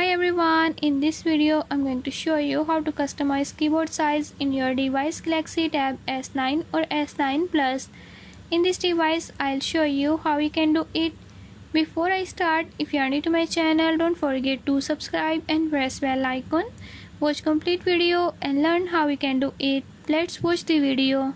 Hi everyone, in this video I'm going to show you how to customize keyboard size in your device Galaxy Tab S9 or S9 Plus. In this device I'll show you how you can do it. Before I start, if you are new to my channel, don't forget to subscribe and press bell icon. Watch complete video and learn how you can do it. Let's watch the video.